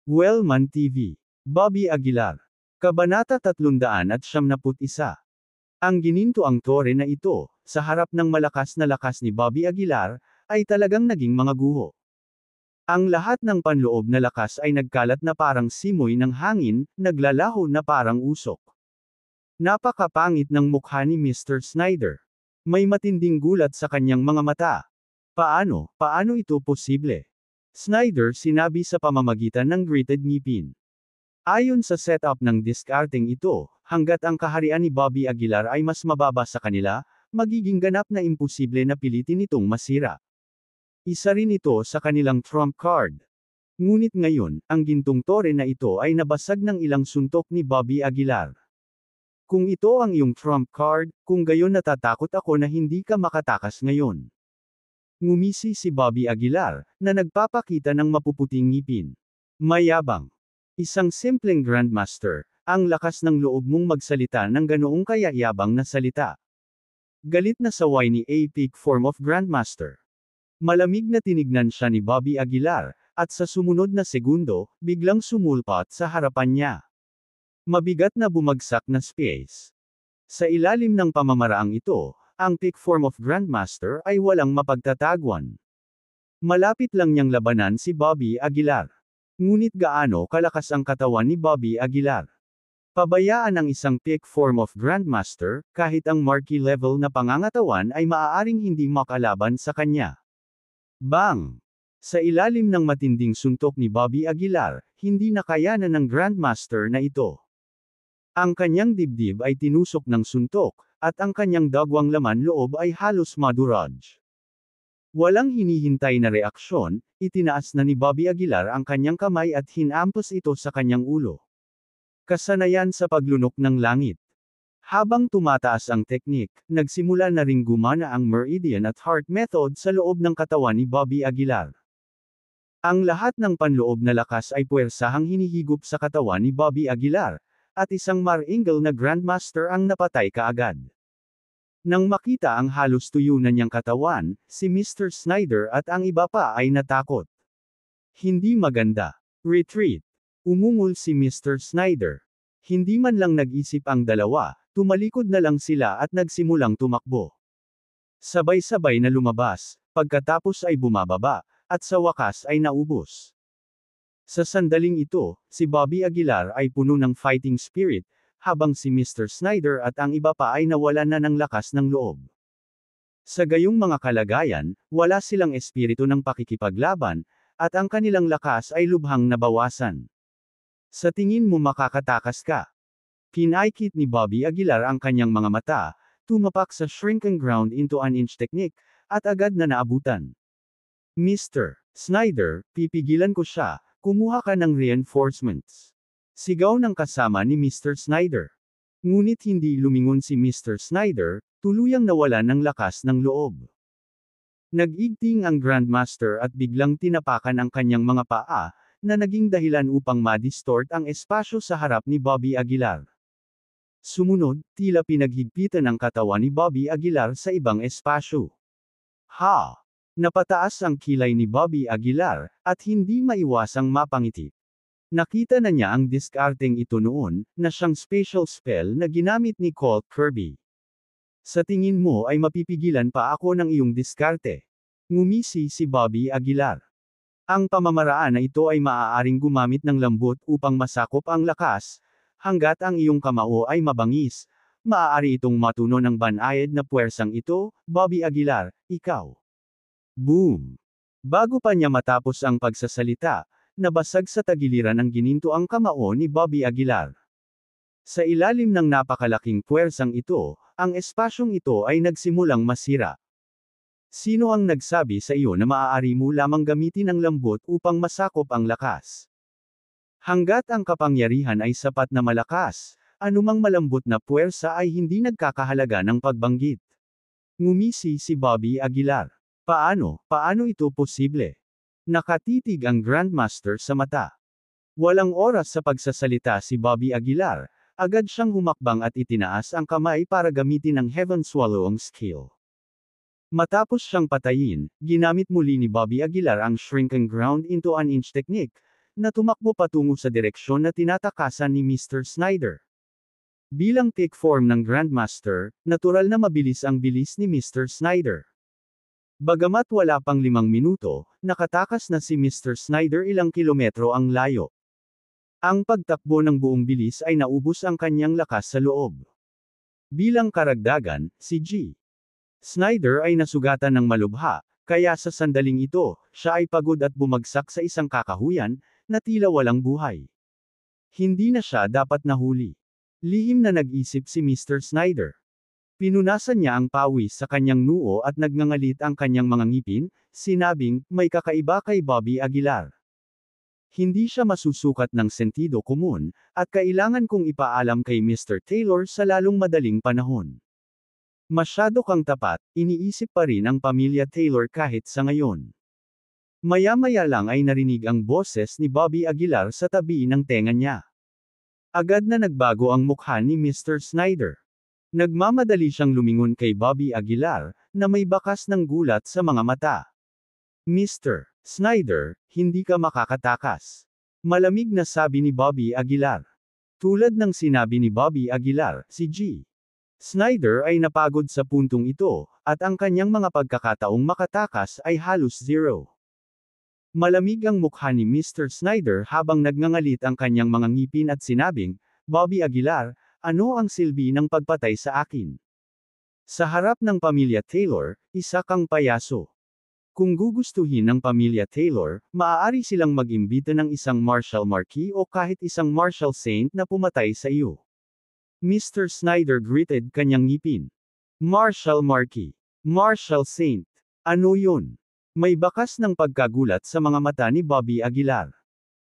Wellman TV. Bobby Aguilar. Kabanata 371. Ang ginintoang tore na ito, sa harap ng malakas na lakas ni Bobby Aguilar, ay talagang naging mga guho. Ang lahat ng panloob na lakas ay nagkalat na parang simoy ng hangin, naglalaho na parang usok. Napakapangit ng mukha ni Mr. Snyder. May matinding gulat sa kanyang mga mata. Paano ito posible? Snyder sinabi sa pamamagitan ng gritted ngipin. Ayon sa setup ng discarding ito, hanggat ang kaharian ni Bobby Aguilar ay mas mababa sa kanila, magiging ganap na imposible na pilitin itong masira. Isa rin ito sa kanilang trump card. Ngunit ngayon, ang gintong tore na ito ay nabasag ng ilang suntok ni Bobby Aguilar. Kung ito ang iyong trump card, kung gayon natatakot ako na hindi ka makatakas ngayon. Ngumisi si Bobby Aguilar, na nagpapakita ng mapuputing ngipin. Mayabang. Isang simpleng grandmaster, ang lakas ng loob mong magsalita ng ganoong kayayabang na salita. Galit na saway ni a peak form of grandmaster. Malamig na tinignan siya ni Bobby Aguilar, at sa sumunod na segundo, biglang sumulpot sa harapan niya. Mabigat na bumagsak na space. Sa ilalim ng pamamaraang ito, ang peak form of grandmaster ay walang mapagtatagwan. Malapit lang niyang labanan si Bobby Aguilar. Ngunit gaano kalakas ang katawan ni Bobby Aguilar? Pabayaan ang isang peak form of grandmaster, kahit ang marquee level na pangangatawan ay maaaring hindi makalaban sa kanya. Bang! Sa ilalim ng matinding suntok ni Bobby Aguilar, hindi nakayanan ng grandmaster na ito. Ang kanyang dibdib ay tinusok ng suntok, at ang kanyang dagwang laman loob ay halos madurog. Walang hinihintay na reaksyon, itinaas na ni Bobby Aguilar ang kanyang kamay at hinampas ito sa kanyang ulo. Kasanayan sa paglunok ng langit. Habang tumataas ang teknik, nagsimula na ring gumana ang meridian at heart method sa loob ng katawan ni Bobby Aguilar. Ang lahat ng panloob na lakas ay puwersahang hinihigop sa katawan ni Bobby Aguilar, at isang maringal na grandmaster ang napatay kaagad. Nang makita ang halos tuyo na niyang katawan, si Mr. Snyder at ang iba pa ay natakot. Hindi maganda. Retreat. Umungol si Mr. Snyder. Hindi man lang nag-isip ang dalawa, tumalikod na lang sila at nagsimulang tumakbo. Sabay-sabay na lumabas, pagkatapos ay bumababa, at sa wakas ay naubos. Sa sandaling ito, si Bobby Aguilar ay puno ng fighting spirit, habang si Mr. Snyder at ang iba pa ay nawalan na ng lakas ng loob. Sa gayong mga kalagayan, wala silang espiritu ng pakikipaglaban, at ang kanilang lakas ay lubhang nabawasan. Sa tingin mo makakatakas ka? Pinaikit ni Bobby Aguilar ang kanyang mga mata, tumapak sa shrinking ground into an inch technique, at agad na naabutan. Mr. Snyder, pipigilan ko siya, kumuha ka ng reinforcements. Sigaw ng kasama ni Mr. Snyder. Ngunit hindi lumingon si Mr. Snyder, tuluyang nawalan ng lakas ng loob. Nag-igting ang Grandmaster at biglang tinapakan ang kanyang mga paa, na naging dahilan upang ma-distort ang espasyo sa harap ni Bobby Aguilar. Sumunod, tila pinaghigpitan ang katawan ni Bobby Aguilar sa ibang espasyo. Ha! Napataas ang kilay ni Bobby Aguilar, at hindi maiwasang mapangiti. Nakita na niya ang discarding ito noon, na siyang special spell na ginamit ni Colt Kirby. Sa tingin mo ay mapipigilan pa ako ng iyong diskarte? Ngumisi si Bobby Aguilar. Ang pamamaraan na ito ay maaaring gumamit ng lambot upang masakop ang lakas, hanggat ang iyong kamao ay mabangis, maaari itong matuno ng banayad na puwersang ito, Bobby Aguilar, ikaw. Boom! Bago pa niya matapos ang pagsasalita, nabasag sa tagiliran ang gininto ang kamao ni Bobby Aguilar. Sa ilalim ng napakalaking puwersang ito, ang espasyong ito ay nagsimulang masira. Sino ang nagsabi sa iyo na maaari mo lamang gamitin ang lambot upang masakop ang lakas? Hanggat ang kapangyarihan ay sapat na malakas, anumang malambot na puwersa ay hindi nagkakahalaga ng pagbanggit. Ngumisi si Bobby Aguilar. Paano ito posible? Nakatitig ang Grandmaster sa mata. Walang oras sa pagsasalita si Bobby Aguilar, agad siyang humakbang at itinaas ang kamay para gamitin ang Heaven Swallowing skill. Matapos siyang patayin, ginamit muli ni Bobby Aguilar ang Shrinking Ground into an Inch technique, na tumakbo patungo sa direksyon na tinatakasan ni Mr. Snyder. Bilang peak form ng Grandmaster, natural na mabilis ang bilis ni Mr. Snyder. Bagamat wala pang 5 minuto, nakatakas na si Mr. Snyder ilang kilometro ang layo. Ang pagtakbo ng buong bilis ay naubos ang kanyang lakas sa loob. Bilang karagdagan, si G. Snyder ay nasugatan ng malubha, kaya sa sandaling ito, siya ay pagod at bumagsak sa isang kakahuyan, na tila walang buhay. Hindi na siya dapat nahuli. Lihim na nag-isip si Mr. Snyder. Pinunasan niya ang pawis sa kanyang noo at nagngangalit ang kanyang mga ngipin, sinabing, may kakaiba kay Bobby Aguilar. Hindi siya masusukat ng sentido komun, at kailangan kong ipaalam kay Mr. Taylor sa lalong madaling panahon. Masyado kang tapat, iniisip pa rin ang pamilya Taylor kahit sa ngayon. Maya-maya lang ay narinig ang boses ni Bobby Aguilar sa tabi ng tenga niya. Agad na nagbago ang mukha ni Mr. Snyder. Nagmamadali siyang lumingon kay Bobby Aguilar, na may bakas ng gulat sa mga mata. Mr. Snyder, hindi ka makakatakas. Malamig na sabi ni Bobby Aguilar. Tulad ng sinabi ni Bobby Aguilar, si G. Snyder ay napagod sa puntong ito, at ang kanyang mga pagkakataong makatakas ay halos zero. Malamig ang mukha ni Mr. Snyder habang nagngangalit ang kanyang mga ngipin at sinabing, Bobby Aguilar, ano ang silbi ng pagpatay sa akin? Sa harap ng pamilya Taylor, isa kang payaso. Kung gugustuhin ng pamilya Taylor, maaari silang mag-imbita ng isang Marshal Marquis o kahit isang Marshal Saint na pumatay sa iyo. Mr. Snyder gritted kanyang ngipin. Marshal Marquis. Marshal Saint. Ano yun? May bakas ng pagkagulat sa mga mata ni Bobby Aguilar.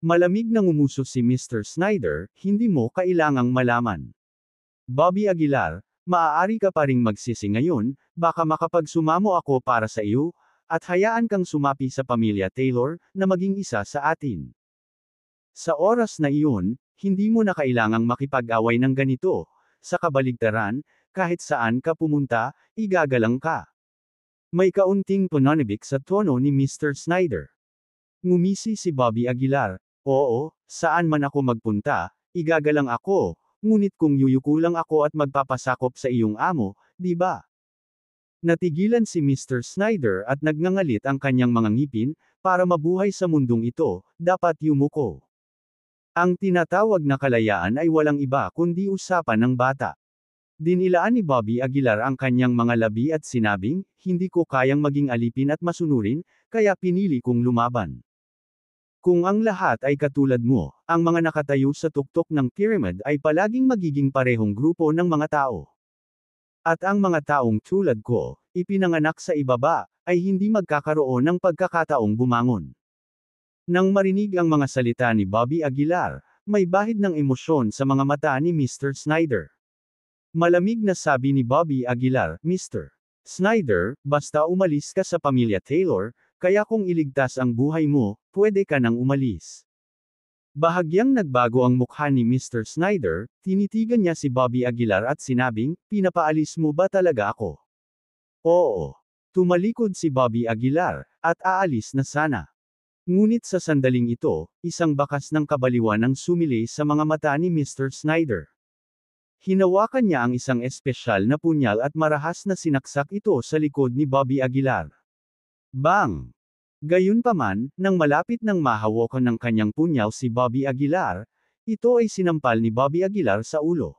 Malamig na ngumuso si Mr. Snyder, hindi mo kailangang malaman. Bobby Aguilar, maaari ka pa ring magsisi ngayon, baka makapagsumamo ako para sa iyo, at hayaan kang sumapi sa pamilya Taylor, na maging isa sa atin. Sa oras na iyon, hindi mo na kailangang makipag-away ng ganito, sa kabaligtaran, kahit saan ka pumunta, igagalang ka. May kaunting pananabik sa tono ni Mr. Snyder. Ngumisi si Bobby Aguilar, oo, saan man ako magpunta, igagalang ako, ngunit kung yuyuko lang ako at magpapasakop sa iyong amo, di ba? Natigilan si Mr. Snyder at nagngangalit ang kanyang mga ngipin, para mabuhay sa mundong ito, dapat yumuko. Ang tinatawag na kalayaan ay walang iba kundi usapan ng bata. Dinilaan ni Bobby Aguilar ang kanyang mga labi at sinabing, hindi ko kayang maging alipin at masunurin, kaya pinili kong lumaban. Kung ang lahat ay katulad mo, ang mga nakatayo sa tuktok ng pyramid ay palaging magiging parehong grupo ng mga tao. At ang mga taong tulad ko, ipinanganak sa ibaba, ay hindi magkakaroon ng pagkakataong bumangon. Nang marinig ang mga salita ni Bobby Aguilar, may bahid ng emosyon sa mga mata ni Mr. Snyder. Malamig na sabi ni Bobby Aguilar, Mr. Snyder, basta umalis ka sa pamilya Taylor, kaya kung iligtas ang buhay mo, pwede ka nang umalis. Bahagyang nagbago ang mukha ni Mr. Snyder, tinitigan niya si Bobby Aguilar at sinabing, pinapaalis mo ba talaga ako? Oo. Tumalikod si Bobby Aguilar, at aalis na sana. Ngunit sa sandaling ito, isang bakas ng kabaliwan ang sumili sa mga mata ni Mr. Snyder. Hinawakan niya ang isang espesyal na punyal at marahas na sinaksak ito sa likod ni Bobby Aguilar. Bang! Gayunpaman, nang malapit nang mahawakan ng kanyang punyal si Bobby Aguilar, ito ay sinampal ni Bobby Aguilar sa ulo.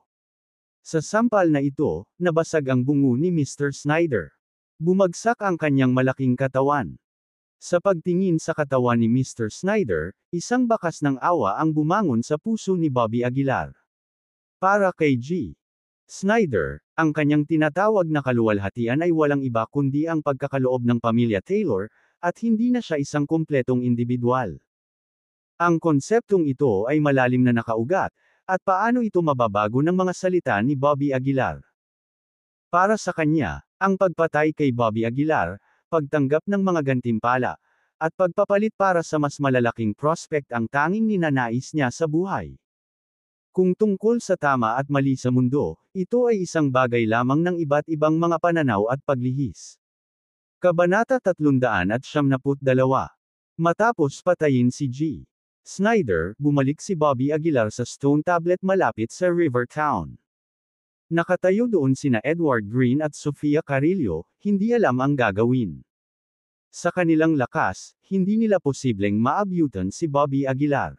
Sa sampal na ito, nabasag ang bungo ni Mr. Snyder. Bumagsak ang kanyang malaking katawan. Sa pagtingin sa katawan ni Mr. Snyder, isang bakas ng awa ang bumangon sa puso ni Bobby Aguilar. Para kay G. Snyder, ang kanyang tinatawag na kaluwalhatian ay walang iba kundi ang pagkakaloob ng pamilya Taylor, at hindi na siya isang kumpletong individual. Ang konseptong ito ay malalim na nakaugat, at paano ito mababago ng mga salita ni Bobby Aguilar. Para sa kanya, ang pagpatay kay Bobby Aguilar, pagtanggap ng mga gantimpala, at pagpapalit para sa mas malalaking prospect ang tanging ninanais niya sa buhay. Kung tungkol sa tama at mali sa mundo, ito ay isang bagay lamang ng iba't ibang mga pananaw at paglihis. Kabanata 372. Matapos patayin si G. Snyder, bumalik si Bobby Aguilar sa Stone Tablet malapit sa River Town. Nakatayo doon sina Edward Green at Sofia Carrillo, hindi alam ang gagawin. Sa kanilang lakas, hindi nila posibleng maabutan si Bobby Aguilar.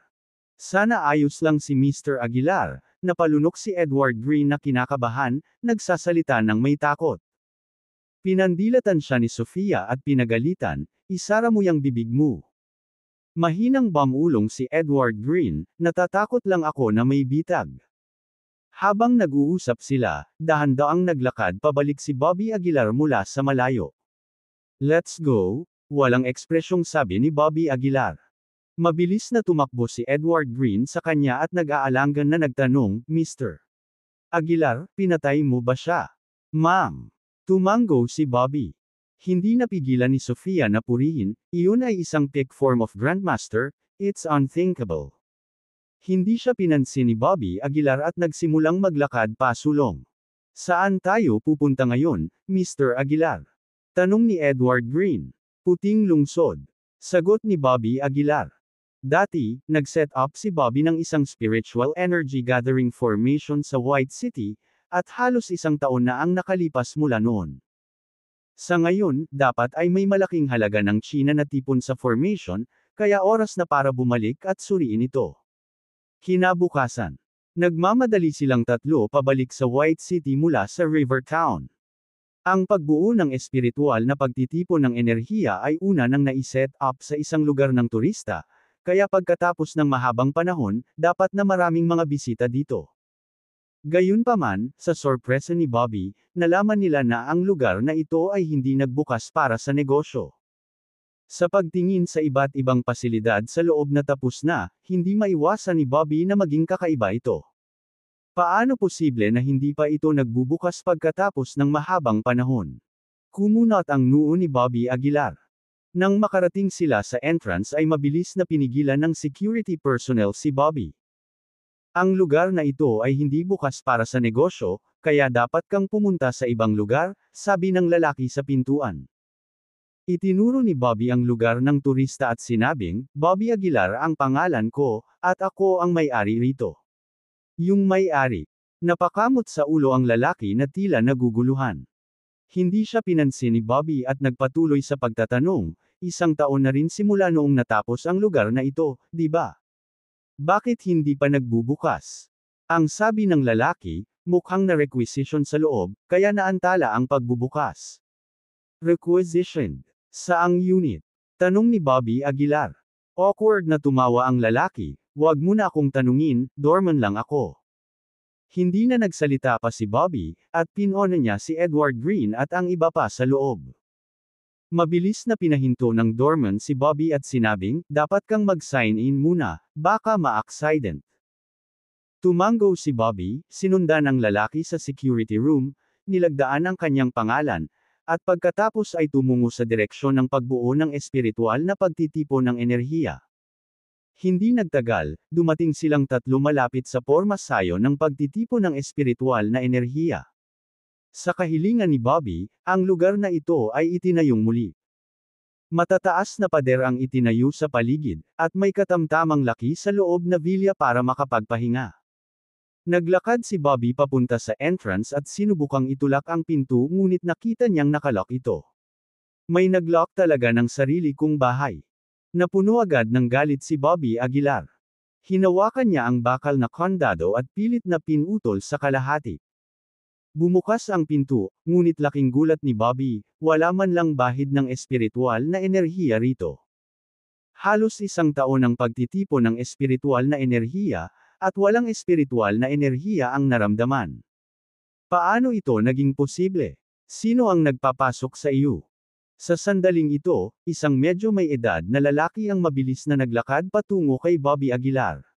Sana ayos lang si Mr. Aguilar, napalunok si Edward Green na kinakabahan, nagsasalita ng may takot. Pinandilatan siya ni Sofia at pinagalitan, isara mo yang bibig mo. Mahinang bamulong si Edward Green, natatakot lang ako na may bitag. Habang nag-uusap sila, dahan-daang naglakad pabalik si Bobby Aguilar mula sa malayo. Let's go, walang ekspresyong sabi ni Bobby Aguilar. Mabilis na tumakbo si Edward Green sa kanya at nag-aalangan na nagtanong, Mr. Aguilar, pinatay mo ba siya? Ma'am. Tumango si Bobby. Hindi napigilan ni Sofia na purihin, iyon ay isang peak form of Grandmaster, it's unthinkable. Hindi siya pinansin ni Bobby Aguilar at nagsimulang maglakad pasulong. Saan tayo pupunta ngayon, Mr. Aguilar? Tanong ni Edward Green. Puting lungsod. Sagot ni Bobby Aguilar. Dati, nag-set up si Bobby ng isang spiritual energy gathering formation sa White City, at halos isang taon na ang nakalipas mula noon. Sa ngayon, dapat ay may malaking halaga ng China na tipon sa formation, kaya oras na para bumalik at suriin ito. Kinabukasan. Nagmamadali silang tatlo pabalik sa White City mula sa River Town. Ang pagbuo ng espiritual na pagtitipon ng enerhiya ay una nang naiset up sa isang lugar ng turista, kaya pagkatapos ng mahabang panahon, dapat na maraming mga bisita dito. Gayunpaman, sa sorpresa ni Bobby, nalaman nila na ang lugar na ito ay hindi nagbukas para sa negosyo. Sa pagtingin sa iba't ibang pasilidad sa loob na tapos na, hindi maiwasan ni Bobby na maging kakaiba ito. Paano posible na hindi pa ito nagbubukas pagkatapos ng mahabang panahon? Kumunat ang noo ni Bobby Aguilar. Nang makarating sila sa entrance ay mabilis na pinigilan ng security personnel si Bobby. Ang lugar na ito ay hindi bukas para sa negosyo, kaya dapat kang pumunta sa ibang lugar, sabi ng lalaki sa pintuan. Itinuro ni Bobby ang lugar ng turista at sinabing, Bobby Aguilar ang pangalan ko, at ako ang may-ari rito. Yung may-ari. Napakamot sa ulo ang lalaki na tila naguguluhan. Hindi siya pinansin ni Bobby at nagpatuloy sa pagtatanong, isang taon na rin simula noong natapos ang lugar na ito, di ba? Bakit hindi pa nagbubukas? Ang sabi ng lalaki, mukhang na-requisition sa loob, kaya naantala ang pagbubukas. Requisitioned. Saang unit? Tanong ni Bobby Aguilar. Awkward na tumawa ang lalaki, wag mo na akong tanungin, dorman lang ako. Hindi na nagsalita pa si Bobby, at pinona niya si Edward Green at ang iba pa sa loob. Mabilis na pinahinto ng doorman si Bobby at sinabing, dapat kang mag-sign in muna, baka ma-accident. Tumango si Bobby, sinundan ng lalaki sa security room, nilagdaan ang kanyang pangalan, at pagkatapos ay tumungo sa direksyon ng pagbuo ng espiritual na pagtitipon ng enerhiya. Hindi nagtagal, dumating silang tatlo malapit sa pormasayo ng pagtitipon ng espiritual na enerhiya. Sa kahilingan ni Bobby, ang lugar na ito ay itinayong muli. Matataas na pader ang itinayo sa paligid, at may katamtamang laki sa loob na vilya para makapagpahinga. Naglakad si Bobby papunta sa entrance at sinubukang itulak ang pinto ngunit nakita niyang nakalock ito. May naglock talaga ng sarili kong bahay. Napuno agad ng galit si Bobby Aguilar. Hinawakan niya ang bakal na kandado at pilit na pinutol sa kalahati. Bumukas ang pinto, ngunit laking gulat ni Bobby, wala man lang bahid ng espiritual na enerhiya rito. Halos isang taon ang pagtitipon ng espiritual na enerhiya, at walang espiritual na enerhiya ang naramdaman. Paano ito naging posible? Sino ang nagpapasok sa iyo? Sa sandaling ito, isang medyo may edad na lalaki ang mabilis na naglakad patungo kay Bobby Aguilar.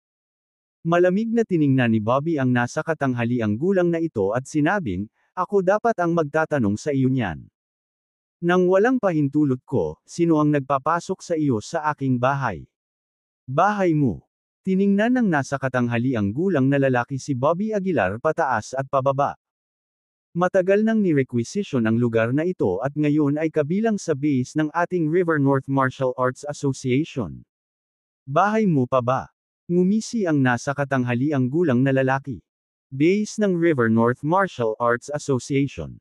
Malamig na tiningnan ni Bobby ang nasa katanghaliang gulang na ito at sinabing, ako dapat ang magtatanong sa iyo niyan. Nang walang pahintulot ko, sino ang nagpapasok sa iyo sa aking bahay? Bahay mo. Tiningnan ng nasa katanghaliang gulang na lalaki si Bobby Aguilar pataas at pababa. Matagal nang ni-requisition ang lugar na ito at ngayon ay kabilang sa base ng ating River North Martial Arts Association. Bahay mo pa ba? Ngumisi ang nasa katanghaliang gulang na lalaki. Base ng River North Martial Arts Association.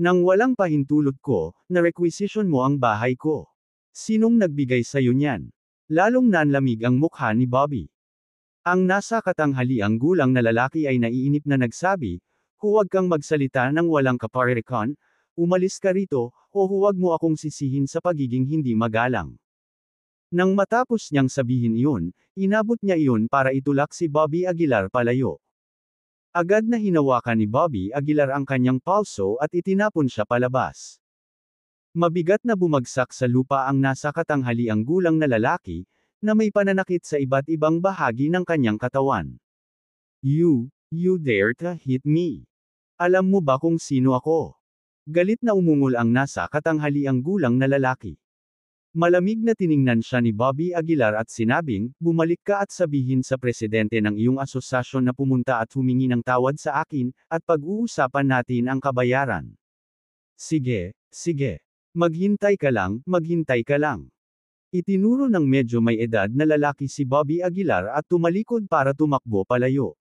Nang walang pahintulot ko, na-requisition mo ang bahay ko. Sinong nagbigay sa'yo niyan? Lalong nanlamig ang mukha ni Bobby. Ang nasa katanghaliang gulang na lalaki ay naiinip na nagsabi, huwag kang magsalita ng walang kaparirikan, umalis ka rito, o huwag mo akong sisihin sa pagiging hindi magalang. Nang matapos niyang sabihin iyon, inabot niya iyon para itulak si Bobby Aguilar palayo. Agad na hinawakan ni Bobby Aguilar ang kanyang palso at itinapon siya palabas. Mabigat na bumagsak sa lupa ang nasa katanghaliang gulang na lalaki, na may pananakit sa iba't ibang bahagi ng kanyang katawan. You dare to hit me. Alam mo ba kung sino ako? Galit na umungol ang nasa katanghaliang gulang na lalaki. Malamig na tiningnan siya ni Bobby Aguilar at sinabing, bumalik ka at sabihin sa presidente ng iyong asosasyon na pumunta at humingi ng tawad sa akin, at pag-uusapan natin ang kabayaran. Sige. Maghintay ka lang. Itinuro ng medyo may edad na lalaki si Bobby Aguilar at tumalikod para tumakbo palayo.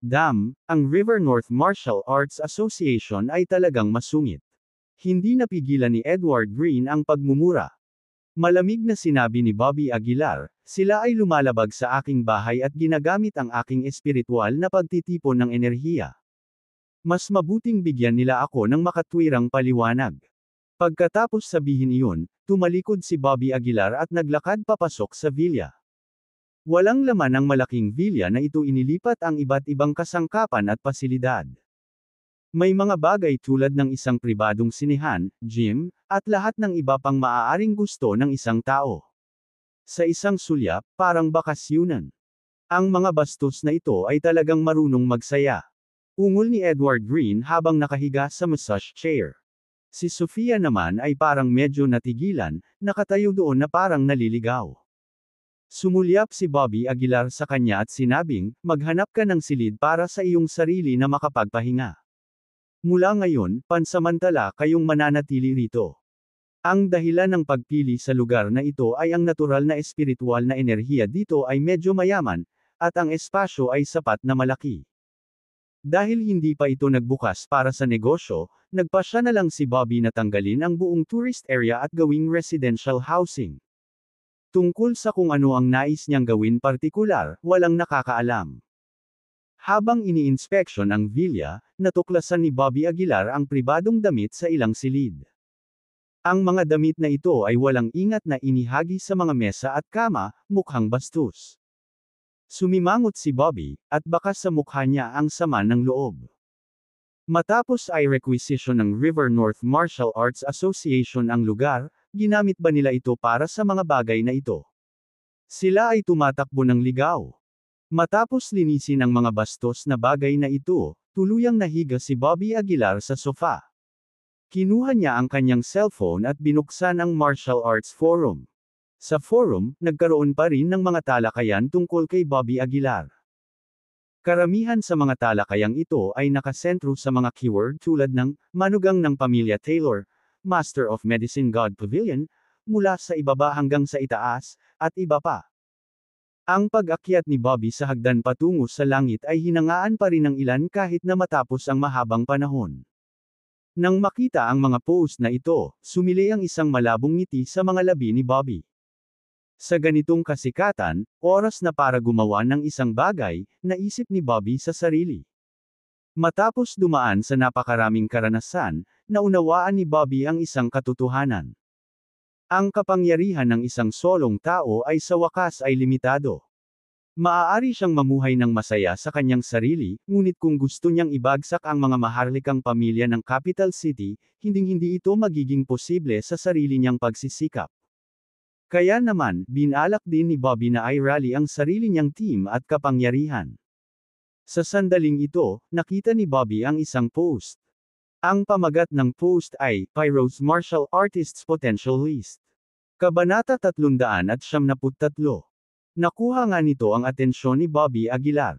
Ang River North Martial Arts Association ay talagang masungit. Hindi napigilan ni Edward Green ang pagmumura. Malamig na sinabi ni Bobby Aguilar, sila ay lumalabag sa aking bahay at ginagamit ang aking espiritual na pagtitipon ng enerhiya. Mas mabuting bigyan nila ako ng makatwirang paliwanag. Pagkatapos sabihin iyon, tumalikod si Bobby Aguilar at naglakad papasok sa villa. Walang laman ang malaking villa na ito, inilipat ang iba't ibang kasangkapan at pasilidad. May mga bagay tulad ng isang pribadong sinehan, gym, at lahat ng iba pang maaaring gusto ng isang tao. Sa isang sulyap, parang bakasyunan. Ang mga bastos na ito ay talagang marunong magsaya. Ungol ni Edward Green habang nakahiga sa massage chair. Si Sofia naman ay parang medyo natigilan, nakatayo doon na parang naliligaw. Sumulyap si Bobby Aguilar sa kanya at sinabing, maghanap ka ng silid para sa iyong sarili na makapagpahinga. Mula ngayon, pansamantala kayong mananatili rito. Ang dahilan ng pagpili sa lugar na ito ay ang natural na espiritual na enerhiya dito ay medyo mayaman, at ang espasyo ay sapat na malaki. Dahil hindi pa ito nagbukas para sa negosyo, nagpasya na lang si Bobby na tanggalin ang buong tourist area at gawing residential housing. Tungkol sa kung ano ang nais niyang gawin partikular, walang nakakaalam. Habang ini-inspeksyon ang villa, natuklasan ni Bobby Aguilar ang pribadong damit sa ilang silid. Ang mga damit na ito ay walang ingat na inihagi sa mga mesa at kama, mukhang bastos. Sumimangot si Bobby, at baka sa mukha niya ang sama ng loob. Matapos ay requisition ng River North Martial Arts Association ang lugar, ginamit ba nila ito para sa mga bagay na ito? Sila ay tumatakbo ng ligaw. Matapos linisin ang mga bastos na bagay na ito, tuluyang nahiga si Bobby Aguilar sa sofa. Kinuha niya ang kanyang cellphone at binuksan ang Martial Arts Forum. Sa forum, nagkaroon pa rin ng mga talakayan tungkol kay Bobby Aguilar. Karamihan sa mga talakayang ito ay nakasentro sa mga keyword tulad ng, manugang ng pamilya Taylor, Master of Medicine God Pavilion, mula sa ibaba hanggang sa itaas, at iba pa. Ang pag-akyat ni Bobby sa hagdan patungo sa langit ay hinangaan pa rin ng ilan kahit na matapos ang mahabang panahon. Nang makita ang mga post na ito, sumili ang isang malabong ngiti sa mga labi ni Bobby. Sa ganitong kasikatan, oras na para gumawa ng isang bagay, naisip ni Bobby sa sarili. Matapos dumaan sa napakaraming karanasan, naunawaan ni Bobby ang isang katotohanan. Ang kapangyarihan ng isang solong tao ay sa wakas ay limitado. Maaari siyang mamuhay ng masaya sa kanyang sarili, ngunit kung gusto niyang ibagsak ang mga maharlikang pamilya ng capital city, hinding-hindi ito magiging posible sa sarili niyang pagsisikap. Kaya naman, binalak din ni Bobby na i-rally ang sarili niyang team at kapangyarihan. Sa sandaling ito, nakita ni Bobby ang isang post. Ang pamagat ng post ay, Pyro's Martial Artists Potential List. Kabanata 373. Nakuha nga nito ang atensyon ni Bobby Aguilar.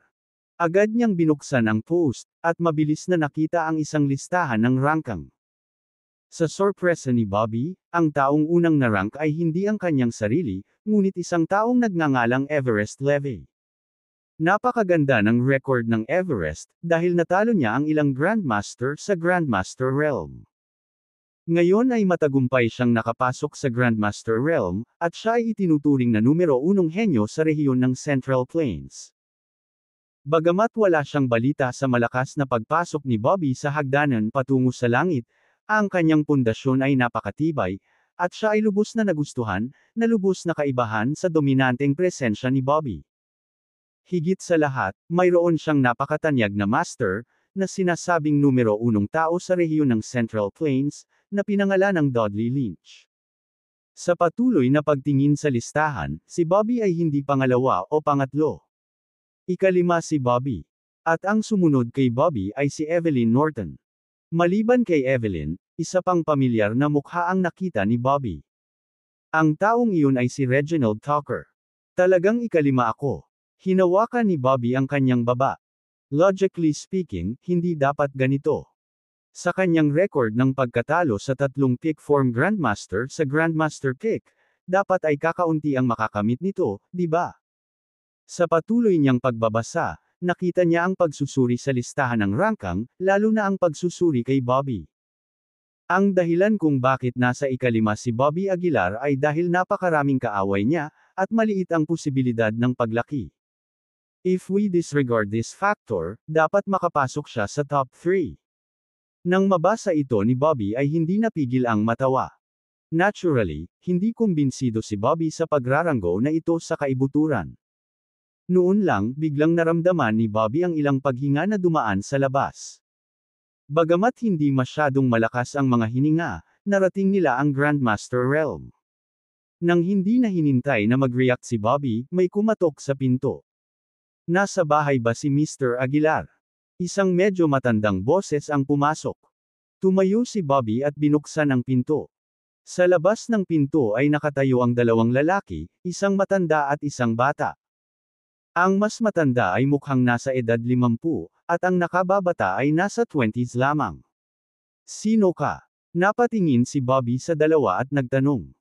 Agad niyang binuksan ang post, at mabilis na nakita ang isang listahan ng rangkang. Sa sorpresa ni Bobby, ang taong unang na-rank ay hindi ang kanyang sarili, ngunit isang taong nagngangalang Everest Levy. Napakaganda ng record ng Everest, dahil natalo niya ang ilang Grandmaster sa Grandmaster Realm. Ngayon ay matagumpay siyang nakapasok sa Grandmaster Realm, at siya ay itinuturing na numero 1 henyo sa rehiyon ng Central Plains. Bagamat wala siyang balita sa malakas na pagpasok ni Bobby sa hagdanan patungo sa langit, ang kanyang pundasyon ay napakatibay, at siya ay lubos na nagustuhan, na lubos na kaibahan sa dominanteng presensya ni Bobby. Higit sa lahat, mayroon siyang napakatanyag na master, na sinasabing numero 1 tao sa rehiyon ng Central Plains, na pinangalan ng Dudley Lynch. Sa patuloy na pagtingin sa listahan, si Bobby ay hindi pangalawa o pangatlo. Ikalima si Bobby. At ang sumunod kay Bobby ay si Evelyn Norton. Maliban kay Evelyn, isa pang pamilyar na mukha ang nakita ni Bobby. Ang taong iyon ay si Reginald Tucker. Talagang ikalima ako. Hinawakan ni Bobby ang kanyang baba. Logically speaking, hindi dapat ganito. Sa kanyang record ng pagkatalo sa 3 pick form Grandmaster sa Grandmaster pick, dapat ay kakaunti ang makakamit nito, di ba? Sa patuloy niyang pagbabasa, nakita niya ang pagsusuri sa listahan ng rankang, lalo na ang pagsusuri kay Bobby. Ang dahilan kung bakit nasa ikalima si Bobby Aguilar ay dahil napakaraming kaaway niya, at maliit ang posibilidad ng paglaki. If we disregard this factor, dapat makapasok siya sa top 3. Nang mabasa ito ni Bobby ay hindi napigil ang matawa. Naturally, hindi kumbinsido si Bobby sa pagraranggo na ito sa kaibuturan. Noon lang, biglang naramdaman ni Bobby ang ilang paghinga na dumaan sa labas. Bagamat hindi masyadong malakas ang mga hininga, narating nila ang Grandmaster Realm. Nang hindi na hinintay na mag-react si Bobby, may kumatok sa pinto. Nasa bahay ba si Mr. Aguilar? Isang medyo matandang boses ang pumasok. Tumayo si Bobby at binuksan ang pinto. Sa labas ng pinto ay nakatayo ang 2 lalaki, isang matanda at isang bata. Ang mas matanda ay mukhang nasa edad 50, at ang nakababata ay nasa 20s lamang. Sino ka? Napatingin si Bobby sa dalawa at nagtanong.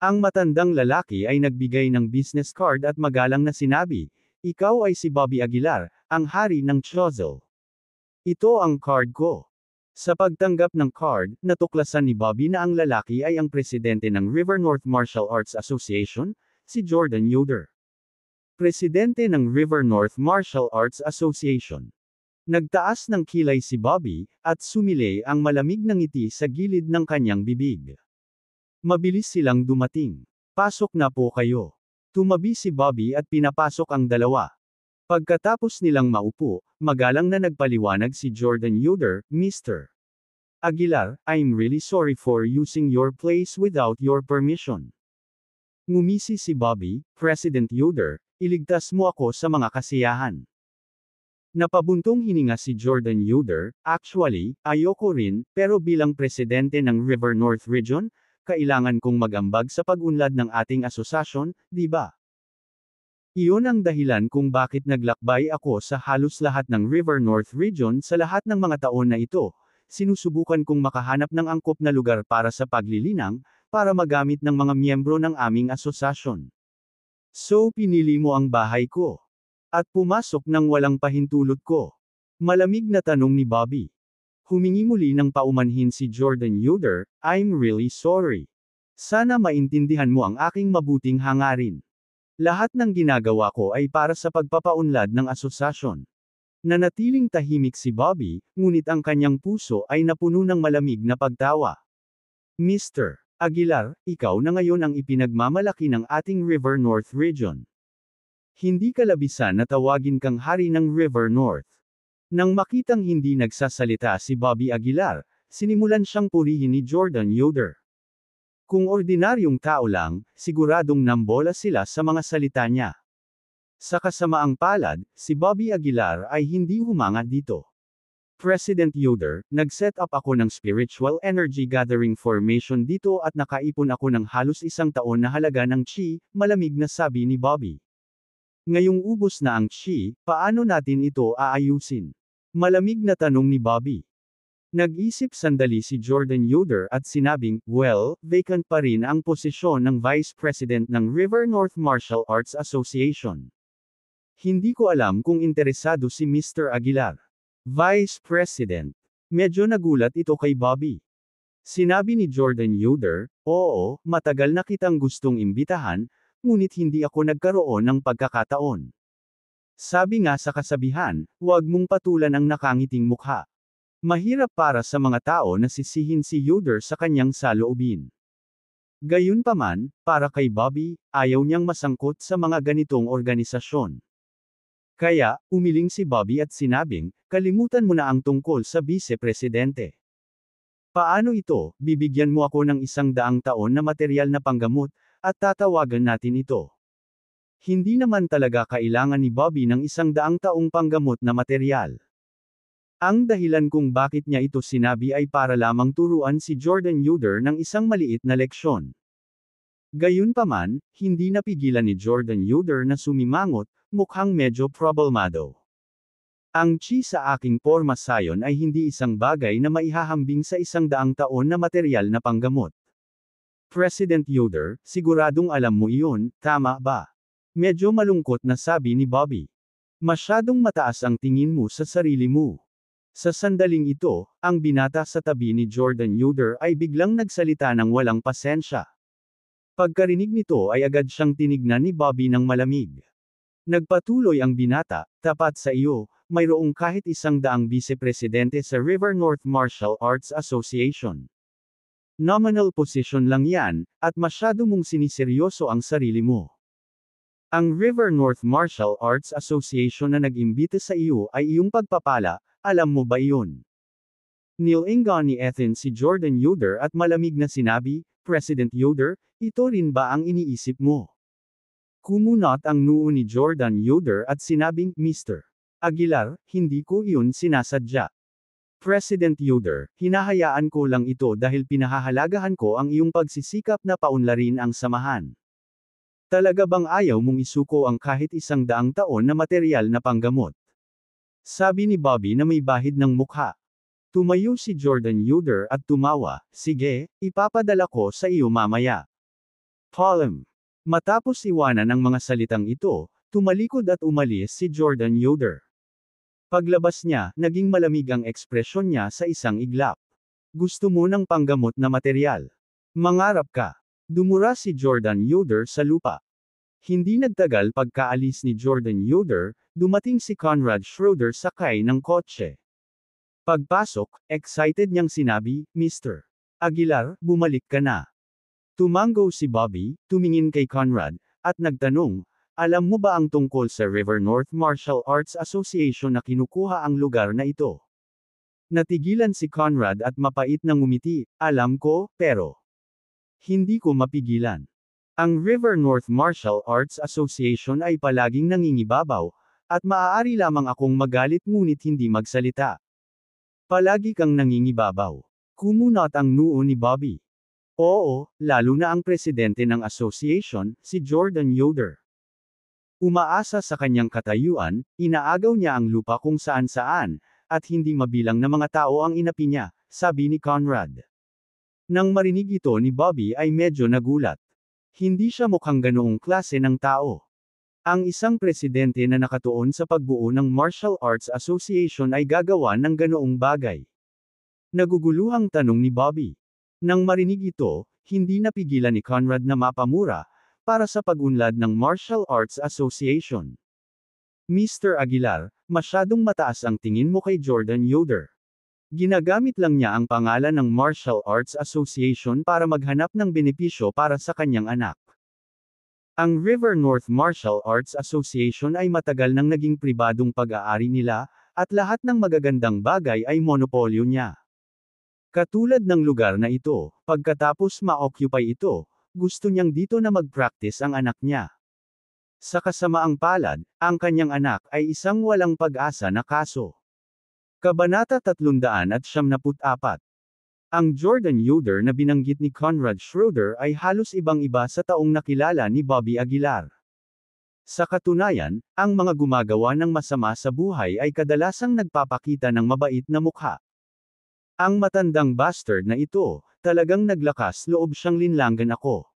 Ang matandang lalaki ay nagbigay ng business card at magalang na sinabi, "Ikaw ay si Bobby Aguilar, ang hari ng Choiseul. Ito ang card ko." Sa pagtanggap ng card, natuklasan ni Bobby na ang lalaki ay ang presidente ng River North Martial Arts Association, si Jordan Yoder. Presidente ng River North Martial Arts Association. Nagtaas ng kilay si Bobby, at sumilay ang malamig na ngiti sa gilid ng kanyang bibig. Mabilis silang dumating. "Pasok na po kayo." Tumabi si Bobby at pinapasok ang dalawa. Pagkatapos nilang maupo, magalang na nagpaliwanag si Jordan Yoder, "Mr. Aguilar, I'm really sorry for using your place without your permission." Ngumisi si Bobby, "President Yoder, iligtas mo ako sa mga kasiyahan." Napabuntong hininga si Jordan Yoder, "Actually, ayoko rin, pero bilang presidente ng River North Region, kailangan kong mag-ambag sa pag-unlad ng ating asosasyon, di ba? Iyon ang dahilan kung bakit naglakbay ako sa halos lahat ng River North Region sa lahat ng mga taon na ito. Sinusubukan kong makahanap ng angkop na lugar para sa paglilinang, para magamit ng mga miyembro ng aming asosasyon. So pinili mo ang bahay ko. At pumasok nang walang pahintulot ko." Malamig na tanong ni Bobby. Humingi muli ng paumanhin si Jordan Yoder, "I'm really sorry. Sana maintindihan mo ang aking mabuting hangarin. Lahat ng ginagawa ko ay para sa pagpapaunlad ng asosasyon." Nanatiling tahimik si Bobby, ngunit ang kanyang puso ay napuno ng malamig na pagtawa. "Mr. Aguilar, ikaw na ngayon ang ipinagmamalaki ng ating River North Region. Hindi kalabisan na tawagin kang hari ng River North." Nang makitang hindi nagsasalita si Bobby Aguilar, sinimulan siyang purihin ni Jordan Yoder. Kung ordinaryong tao lang, siguradong nambola sila sa mga salita niya. Sa kasamaang palad, si Bobby Aguilar ay hindi humanga dito. "President Yoder, nag-set up ako ng spiritual energy gathering formation dito at nakaipon ako ng halos 1 taon na halaga ng chi," malamig na sabi ni Bobby. "Ngayong ubos na ang chi, paano natin ito aayusin?" Malamig na tanong ni Bobby. Nag-isip sandali si Jordan Yoder at sinabing, well, vacant pa rin ang posisyon ng Vice President ng River North Martial Arts Association. Hindi ko alam kung interesado si Mr. Aguilar. Vice President. Medyo nagulat ito kay Bobby. Sinabi ni Jordan Yoder, oo, matagal na kitang gustong imbitahan, ngunit hindi ako nagkaroon ng pagkakataon. Sabi nga sa kasabihan, huwag mong patulan ang nakangiting mukha. Mahirap para sa mga tao na sisihin si Yoder sa kanyang saloobin. Gayunpaman, para kay Bobby, ayaw niyang masangkot sa mga ganitong organisasyon. Kaya, umiling si Bobby at sinabing, kalimutan mo na ang tungkol sa vice-presidente. Paano ito, bibigyan mo ako ng 100 taon na materyal na panggamot, at tatawagan natin ito. Hindi naman talaga kailangan ni Bobby ng 100 taong panggamot na materyal. Ang dahilan kung bakit niya ito sinabi ay para lamang turuan si Jordan Yoder ng isang maliit na leksyon. Gayunpaman, hindi napigilan ni Jordan Yoder na sumimangot, mukhang medyo problemado. Ang chi sa aking porma sayon ay hindi isang bagay na maihahambing sa 100 taon na materyal na panggamot. President Yoder, siguradong alam mo iyon, tama ba? Medyo malungkot na sabi ni Bobby. Masyadong mataas ang tingin mo sa sarili mo. Sa sandaling ito, ang binata sa tabi ni Jordan Yoder ay biglang nagsalita ng walang pasensya. Pagkarinig nito ay agad siyang tinignan ni Bobby ng malamig. Nagpatuloy ang binata, tapat sa iyo, mayroong kahit 100 vice-presidente sa River North Martial Arts Association. Nominal position lang yan, at masyado mong siniseryoso ang sarili mo. Ang River North Martial Arts Association na nag-imbita sa iyo ay iyong pagpapala, alam mo ba iyon? Nilingon ni Ethan si Jordan Yoder at malamig na sinabi, President Yoder, ito rin ba ang iniisip mo? Kumunot ang noo ni Jordan Yoder at sinabing, Mr. Aguilar, hindi ko iyon sinasadya. President Yoder, hinahayaan ko lang ito dahil pinahahalagahan ko ang iyong pagsisikap na paunlarin ang samahan. Talaga bang ayaw mong isuko ang kahit 100 taon na materyal na panggamot? Sabi ni Bobby na may bahid ng mukha. Tumayo si Jordan Yoder at tumawa, sige, ipapadala ko sa iyo mamaya. Palm. Matapos iwanan ang mga salitang ito, tumalikod at umalis si Jordan Yoder. Paglabas niya, naging malamig ang ekspresyon niya sa isang iglap. Gusto mo ng panggamot na materyal? Mangarap ka. Dumura si Jordan Yoder sa lupa. Hindi nagtagal pagkaalis ni Jordan Yoder, dumating si Conrad Schroeder sakay ng kotse. Pagpasok, excited niyang sinabi, Mr. Aguilar, bumalik ka na. Tumango si Bobby, tumingin kay Conrad, at nagtanong, alam mo ba ang tungkol sa River North Martial Arts Association na kinukuha ang lugar na ito? Natigilan si Conrad at mapait na ngumiti, alam ko, pero hindi ko mapigilan. Ang River North Martial Arts Association ay palaging nangingibabaw, at maaari lamang akong magalit ngunit hindi magsalita. Palagi kang nangingibabaw. Kumunot ang noo ni Bobby. Oo, lalo na ang presidente ng association, si Jordan Yoder. Umaasa sa kanyang katayuan, inaagaw niya ang lupa kung saan-saan, at hindi mabilang na mga tao ang inapi niya, sabi ni Conrad. Nang marinig ito ni Bobby ay medyo nagulat. Hindi siya mukhang ganoong klase ng tao. Ang isang presidente na nakatuon sa pagbuo ng Martial Arts Association ay gagawa ng ganoong bagay. Naguguluhang tanong ni Bobby. Nang marinig ito, hindi napigilan ni Conrad na mapamura, para sa pag-unlad ng Martial Arts Association. Mr. Aguilar, masyadong mataas ang tingin mo kay Jordan Yoder. Ginagamit lang niya ang pangalan ng Martial Arts Association para maghanap ng benepisyo para sa kanyang anak. Ang River North Martial Arts Association ay matagal nang naging pribadong pag-aari nila, at lahat ng magagandang bagay ay monopolyo niya. Katulad ng lugar na ito, pagkatapos ma-occupy ito, gusto niyang dito na mag-practice ang anak niya. Sa kasamaang palad, ang kanyang anak ay isang walang pag-asa na kaso. Kabanata 374. Ang Jordan Yoder na binanggit ni Conrad Schroeder ay halos ibang-iba sa taong nakilala ni Bobby Aguilar. Sa katunayan, ang mga gumagawa ng masama sa buhay ay kadalasang nagpapakita ng mabait na mukha. Ang matandang bastard na ito, talagang naglakas loob siyang linlangan ako.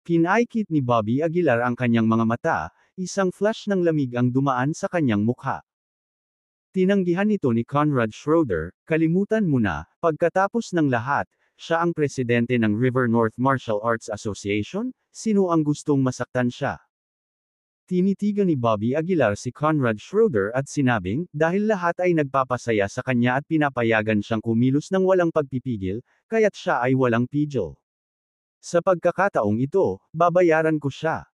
Kinaikit ni Bobby Aguilar ang kanyang mga mata, isang flash ng lamig ang dumaan sa kanyang mukha. Tinanggihan ito ni Conrad Schroeder, kalimutan mo na, pagkatapos ng lahat, siya ang presidente ng River North Martial Arts Association, sino ang gustong masaktan siya? Tinitigan ni Bobby Aguilar si Conrad Schroeder at sinabing, dahil lahat ay nagpapasaya sa kanya at pinapayagan siyang kumilos ng walang pagpipigil, kaya't siya ay walang pigil. Sa pagkakataong ito, babayaran ko siya.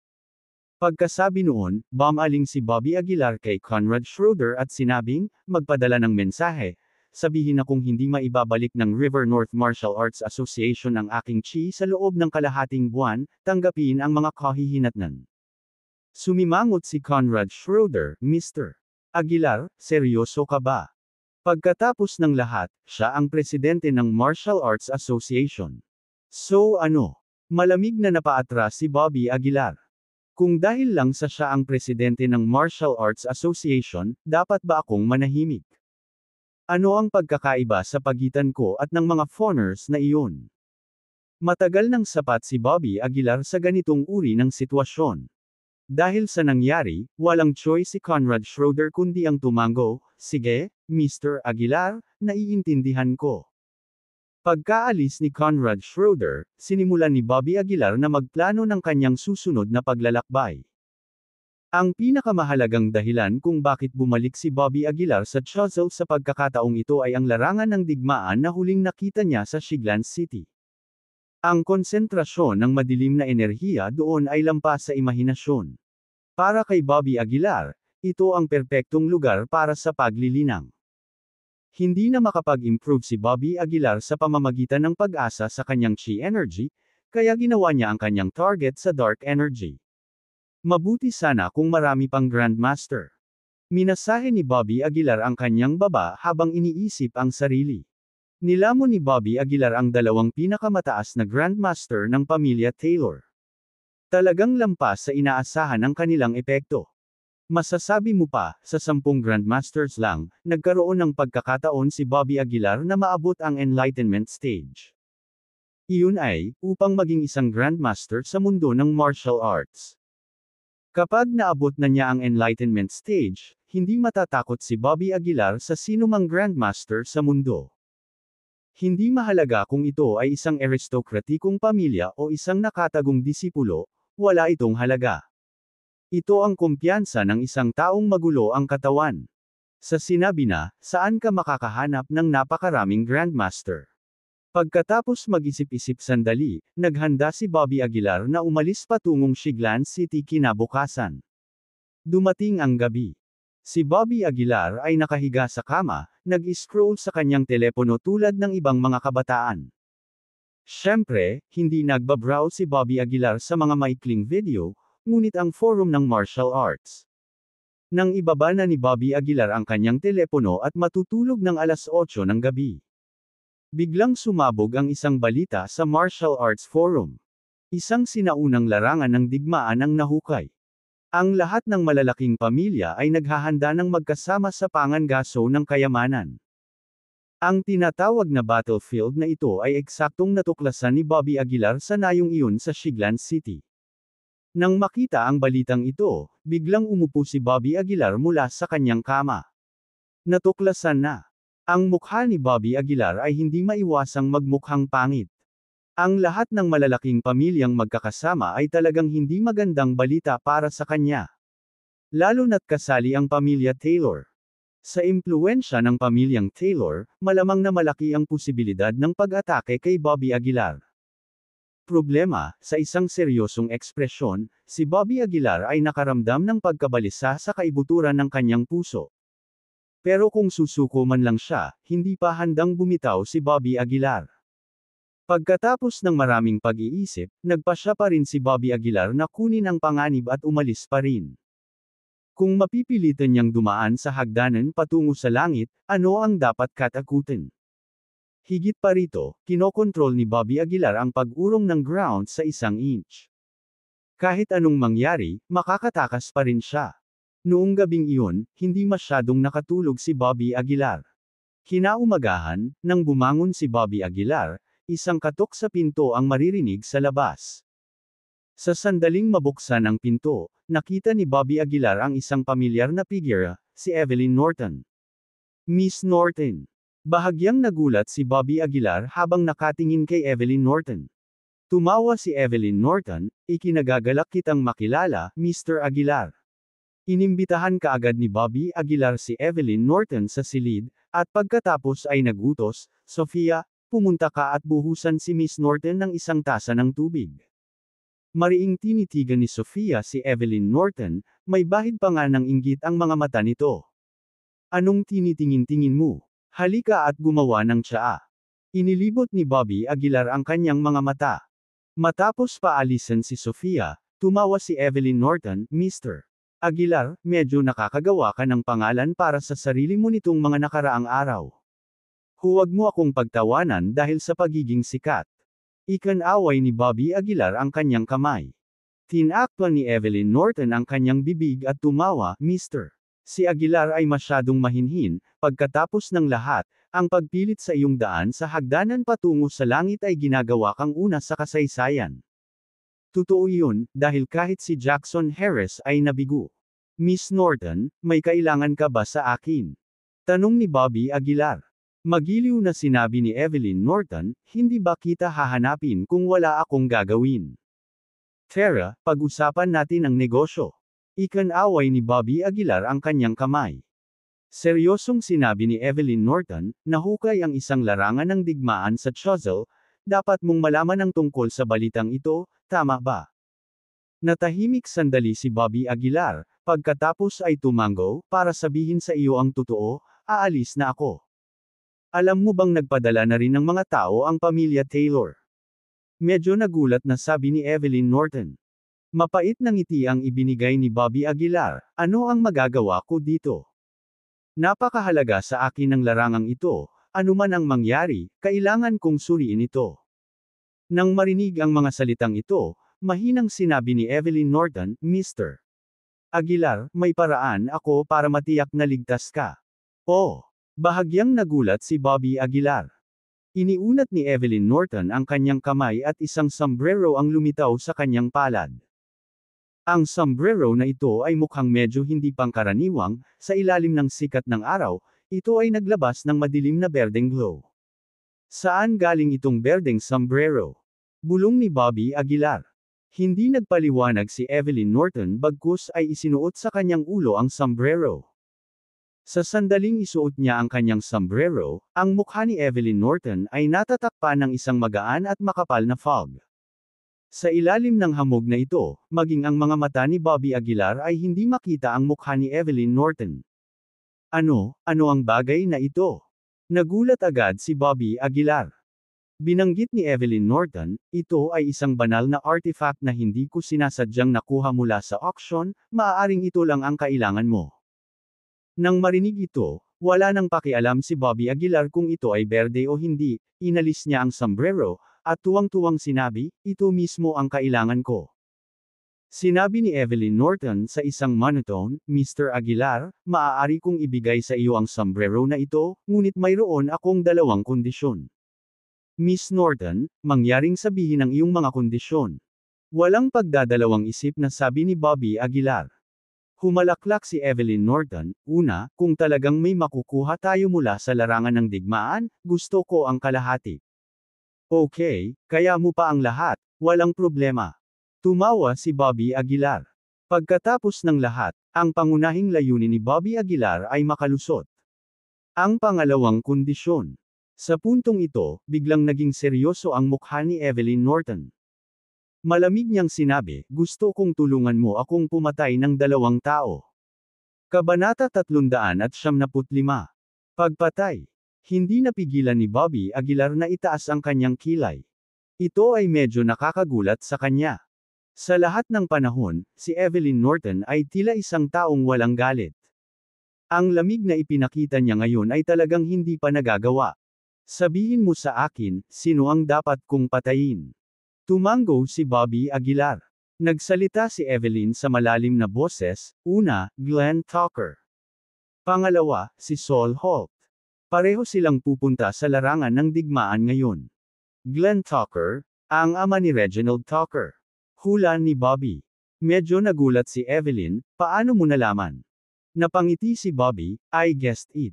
Pagkasabi noon, bumaling si Bobby Aguilar kay Conrad Schroeder at sinabing, magpadala ng mensahe, sabihin na kung hindi maibabalik ng River North Martial Arts Association ang aking chi sa loob ng kalahating buwan, tanggapin ang mga kahihinatnan. Sumimangot si Conrad Schroeder, Mr. Aguilar, seryoso ka ba? Pagkatapos ng lahat, siya ang presidente ng Martial Arts Association. So ano? Malamig na napaatras si Bobby Aguilar. Kung dahil lang sa siya ang presidente ng Martial Arts Association, dapat ba akong manahimik? Ano ang pagkakaiba sa pagitan ko at ng mga foreigners na iyon? Matagal nang sapat si Bobby Aguilar sa ganitong uri ng sitwasyon. Dahil sa nangyari, walang choice si Conrad Schroeder kundi ang tumango, sige, Mr. Aguilar, naiintindihan ko. Pagkaalis ni Conrad Schroeder, sinimulan ni Bobby Aguilar na magplano ng kanyang susunod na paglalakbay. Ang pinakamahalagang dahilan kung bakit bumalik si Bobby Aguilar sa Chozel sa pagkakataong ito ay ang larangan ng digmaan na huling nakita niya sa Shiglans City. Ang konsentrasyon ng madilim na enerhiya doon ay lampas sa imahinasyon. Para kay Bobby Aguilar, ito ang perpektong lugar para sa paglilinang. Hindi na makapag-improve si Bobby Aguilar sa pamamagitan ng pag-asa sa kanyang chi energy, kaya ginawa niya ang kanyang target sa dark energy. Mabuti sana kung marami pang Grandmaster. Minasahe ni Bobby Aguilar ang kanyang baba habang iniisip ang sarili. Nilamon ni Bobby Aguilar ang dalawang pinakamataas na Grandmaster ng pamilya Taylor. Talagang lampas sa inaasahan ang kanilang epekto. Masasabi mo pa, sa 10 Grandmasters lang, nagkaroon ng pagkakataon si Bobby Aguilar na maabot ang Enlightenment Stage. Iyon ay, upang maging isang Grandmaster sa mundo ng martial arts. Kapag naabot na niya ang Enlightenment Stage, hindi matatakot si Bobby Aguilar sa sinumang Grandmaster sa mundo. Hindi mahalaga kung ito ay isang aristokratikong pamilya o isang nakatagong disipulo, wala itong halaga. Ito ang kumpiyansa ng isang taong magulo ang katawan. Sa sinabi na, saan ka makakahanap ng napakaraming Grandmaster? Pagkatapos mag-isip-isip sandali, naghanda si Bobby Aguilar na umalis patungong Shiglans City kinabukasan. Dumating ang gabi. Si Bobby Aguilar ay nakahiga sa kama, nag-scroll sa kanyang telepono tulad ng ibang mga kabataan. Siyempre, hindi nagbabrowse si Bobby Aguilar sa mga maikling video, ngunit ang forum ng martial arts. Nang ibaba na ni Bobby Aguilar ang kanyang telepono at matutulog ng alas 8 ng gabi. Biglang sumabog ang isang balita sa martial arts forum. Isang sinaunang larangan ng digmaan ang nahukay. Ang lahat ng malalaking pamilya ay naghahanda ng magkasama sa pangangaso ng kayamanan. Ang tinatawag na battlefield na ito ay eksaktong natuklasan ni Bobby Aguilar sa nayong iyon sa Shiglans City. Nang makita ang balitang ito, biglang umupo si Bobby Aguilar mula sa kanyang kama. Natuklasan na. Ang mukha ni Bobby Aguilar ay hindi maiwasang magmukhang pangit. Ang lahat ng malalaking pamilyang magkakasama ay talagang hindi magandang balita para sa kanya. Lalo na't kasali ang pamilya Taylor. Sa impluwensya ng pamilyang Taylor, malamang na malaki ang posibilidad ng pag-atake kay Bobby Aguilar. Problema, sa isang seryosong ekspresyon, si Bobby Aguilar ay nakaramdam ng pagkabalisa sa kaibuturan ng kanyang puso. Pero kung susuko man lang siya, hindi pa handang bumitaw si Bobby Aguilar. Pagkatapos ng maraming pag-iisip, nagpasya pa rin si Bobby Aguilar na kunin ang panganib at umalis pa rin. Kung mapipilitan niyang dumaan sa hagdanan patungo sa langit, ano ang dapat katakutin? Higit pa rito, kinokontrol ni Bobby Aguilar ang pag-urong ng ground sa 1 inch. Kahit anong mangyari, makakatakas pa rin siya. Noong gabing iyon, hindi masyadong nakatulog si Bobby Aguilar. Kinaumagahan, nang bumangon si Bobby Aguilar, isang katok sa pinto ang maririnig sa labas. Sa sandaling mabuksan ang pinto, nakita ni Bobby Aguilar ang isang pamilyar na figure, si Evelyn Norton. Miss Norton. Bahagyang nagulat si Bobby Aguilar habang nakatingin kay Evelyn Norton. Tumawa si Evelyn Norton, "Ikinagagalak kitang makilala, Mr. Aguilar." Inimbitahan kaagad ni Bobby Aguilar si Evelyn Norton sa silid, at pagkatapos ay nagutos, "Sofia, pumunta ka at buhusan si Miss Norton ng isang tasa ng tubig." Mariing tinitigan ni Sofia si Evelyn Norton, may bahid pa nga ng inggit ang mga mata nito. "Anong tinitingin-tingin mo? Halika at gumawa ng tsaa." Inilibot ni Bobby Aguilar ang kanyang mga mata. Matapos paalisan si Sofia, tumawa si Evelyn Norton, "Mr. Aguilar, medyo nakakagawa ka ng pangalan para sa sarili mo nitong mga nakaraang araw. Huwag mo akong pagtawanan dahil sa pagiging sikat." Ikinaway ni Bobby Aguilar ang kanyang kamay. Tinakpan ni Evelyn Norton ang kanyang bibig at tumawa, "Mr. Si Aguilar ay masyadong mahinhin, pagkatapos ng lahat, ang pagpilit sa iyong daan sa hagdanan patungo sa langit ay ginagawa kang una sa kasaysayan." Totoo yun, dahil kahit si Jackson Harris ay nabigo. "Miss Norton, may kailangan ka ba sa akin?" Tanong ni Bobby Aguilar. Magiliw na sinabi ni Evelyn Norton, "Hindi ba kita hahanapin kung wala akong gagawin? Tara, pag-usapan natin ang negosyo." Ikinaway ni Bobby Aguilar ang kanyang kamay. Seryosong sinabi ni Evelyn Norton, "Nahukay ang isang larangan ng digmaan sa Choiseul, dapat mong malaman ang tungkol sa balitang ito, tama ba?" Natahimik sandali si Bobby Aguilar, pagkatapos ay tumango, "Para sabihin sa iyo ang totoo, aalis na ako. Alam mo bang nagpadala na rin ng mga tao ang pamilya Taylor?" Medyo nagulat na sabi ni Evelyn Norton. Mapait na ngiti ang ibinigay ni Bobby Aguilar, "Ano ang magagawa ko dito? Napakahalaga sa akin ang larangang ito, anuman ang mangyari, kailangan kong suriin ito." Nang marinig ang mga salitang ito, mahinang sinabi ni Evelyn Norton, "Mr. Aguilar, may paraan ako para matiyak na ligtas ka." "Oh." Bahagyang nagulat si Bobby Aguilar. Iniunat ni Evelyn Norton ang kanyang kamay at isang sombrero ang lumitaw sa kanyang palad. Ang sombrero na ito ay mukhang medyo hindi pangkaraniwang, sa ilalim ng sikat ng araw, ito ay naglabas ng madilim na berdeng glow. "Saan galing itong berdeng sombrero?" bulong ni Bobby Aguilar. Hindi nagpaliwanag si Evelyn Norton bagkus ay isinuot sa kanyang ulo ang sombrero. Sa sandaling isuot niya ang kanyang sombrero, ang mukha ni Evelyn Norton ay natatakpan ng isang magaan at makapal na fog. Sa ilalim ng hamog na ito, maging ang mga mata ni Bobby Aguilar ay hindi makita ang mukha ni Evelyn Norton. Ano ang bagay na ito?" Nagulat agad si Bobby Aguilar. Binanggit ni Evelyn Norton, "Ito ay isang banal na artifact na hindi ko sinasadyang nakuha mula sa auction, maaaring ito lang ang kailangan mo." Nang marinig ito, wala nang pakialam si Bobby Aguilar kung ito ay berde o hindi, inalis niya ang sombrero, at tuwang-tuwang sinabi, "Ito mismo ang kailangan ko." Sinabi ni Evelyn Norton sa isang monotone, "Mr. Aguilar, maaari kong ibigay sa iyo ang sombrero na ito, ngunit mayroon akong dalawang kondisyon." "Miss Norton, mangyaring sabihin ang iyong mga kondisyon." Walang pagdadalawang isip na sabi ni Bobby Aguilar. Humalaklak si Evelyn Norton, "Una, kung talagang may makukuha tayo mula sa larangan ng digmaan, gusto ko ang kalahati." "Okay, kaya mo pa ang lahat, walang problema." Tumawa si Bobby Aguilar. Pagkatapos ng lahat, ang pangunahing layunin ni Bobby Aguilar ay makalusot. Ang pangalawang kondisyon. Sa puntong ito, biglang naging seryoso ang mukha ni Evelyn Norton. Malamig niyang sinabi, "Gusto kong tulungan mo akong pumatay ng 2 tao." Kabanata 375. Pagpatay. Hindi napigilan ni Bobby Aguilar na itaas ang kanyang kilay. Ito ay medyo nakakagulat sa kanya. Sa lahat ng panahon, si Evelyn Norton ay tila isang taong walang galit. Ang lamig na ipinakita niya ngayon ay talagang hindi pa nagagawa. "Sabihin mo sa akin, sino ang dapat kong patayin?" Tumango si Bobby Aguilar. Nagsalita si Evelyn sa malalim na boses, "Una, Glenn Tucker. Pangalawa, si Saul Holt." Pareho silang pupunta sa larangan ng digmaan ngayon. Glenn Tucker, ang ama ni Reginald Tucker. Hula ni Bobby. Medyo nagulat si Evelyn, paano mo nalaman? Napangiti si Bobby, I guessed it.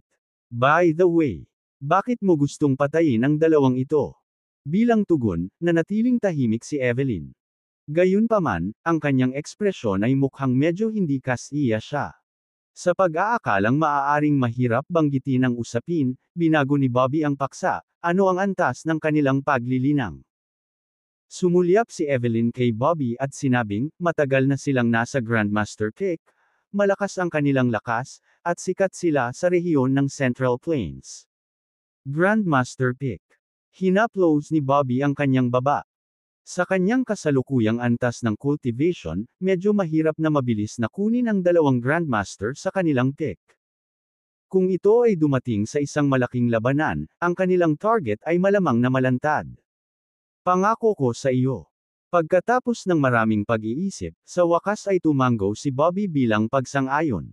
By the way, bakit mo gustong patayin ang dalawang ito? Bilang tugon, nanatiling tahimik si Evelyn. Gayunpaman, ang kanyang ekspresyon ay mukhang medyo hindi kasiya siya. Sa pag-aakalang maaaring mahirap banggitin ang usapin, binago ni Bobby ang paksa, ano ang antas ng kanilang paglilinang. Sumulyap si Evelyn kay Bobby at sinabing, matagal na silang nasa Grandmaster Peak, malakas ang kanilang lakas, at sikat sila sa rehiyon ng Central Plains. Grandmaster Peak. Hinaplos ni Bobby ang kanyang baba. Sa kanyang kasalukuyang antas ng cultivation, medyo mahirap na mabilis na kunin ang dalawang Grandmaster sa kanilang pick. Kung ito ay dumating sa isang malaking labanan, ang kanilang target ay malamang na malantad. Pangako ko sa iyo. Pagkatapos ng maraming pag-iisip, sa wakas ay tumanggo si Bobby bilang pagsang-ayon.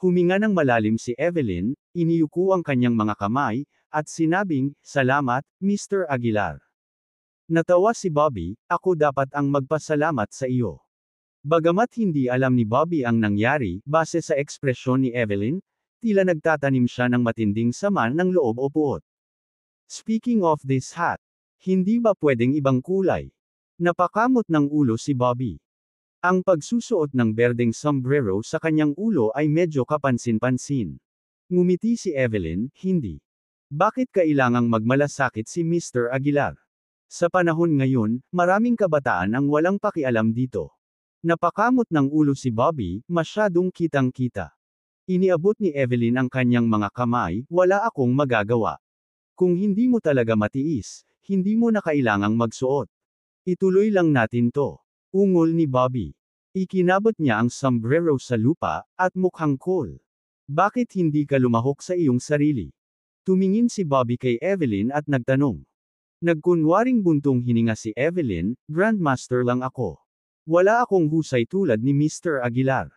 Huminga ng malalim si Evelyn, iniyuko ang kanyang mga kamay, at sinabing, salamat, Mr. Aguilar. Natawa si Bobby, ako dapat ang magpasalamat sa iyo. Bagamat hindi alam ni Bobby ang nangyari, base sa ekspresyon ni Evelyn, tila nagtatanim siya ng matinding sama ng loob o puot. Speaking of this hat, hindi ba pwedeng ibang kulay? Napakamot ng ulo si Bobby. Ang pagsusuot ng berdeng sombrero sa kanyang ulo ay medyo kapansin-pansin. Ngumiti si Evelyn, hindi. Bakit kailangang magmalasakit si Mr. Aguilar? Sa panahon ngayon, maraming kabataan ang walang pakialam dito. Napakamot ng ulo si Bobby, masyadong kitang-kita. Iniabot ni Evelyn ang kanyang mga kamay, wala akong magagawa. Kung hindi mo talaga matiis, hindi mo na kailangang magsuot. Ituloy lang natin to. Ungol ni Bobby. Ikinabot niya ang sombrero sa lupa, at mukhang cool. Bakit hindi ka lumahok sa iyong sarili? Tumingin si Bobby kay Evelyn at nagtanong. Nagkunwaring buntong hininga si Evelyn, Grandmaster lang ako. Wala akong husay tulad ni Mr. Aguilar.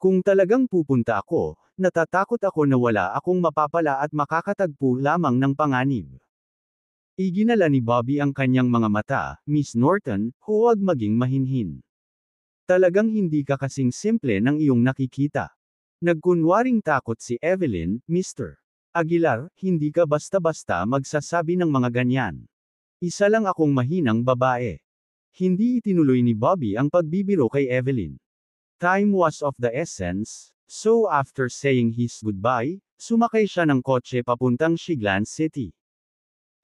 Kung talagang pupunta ako, natatakot ako na wala akong mapapala at makakatagpo lamang ng panganib. Iginala ni Bobby ang kanyang mga mata, Miss Norton, huwag maging mahinhin. Talagang hindi ka kasing simple ng iyong nakikita. Nagkunwaring takot si Evelyn, Mr. Aguilar, hindi ka basta-basta magsasabi ng mga ganyan. Isa lang akong mahinang babae. Hindi itinuloy ni Bobby ang pagbibiro kay Evelyn. Time was of the essence, so after saying his goodbye, sumakay siya ng kotse papuntang Shiglan City.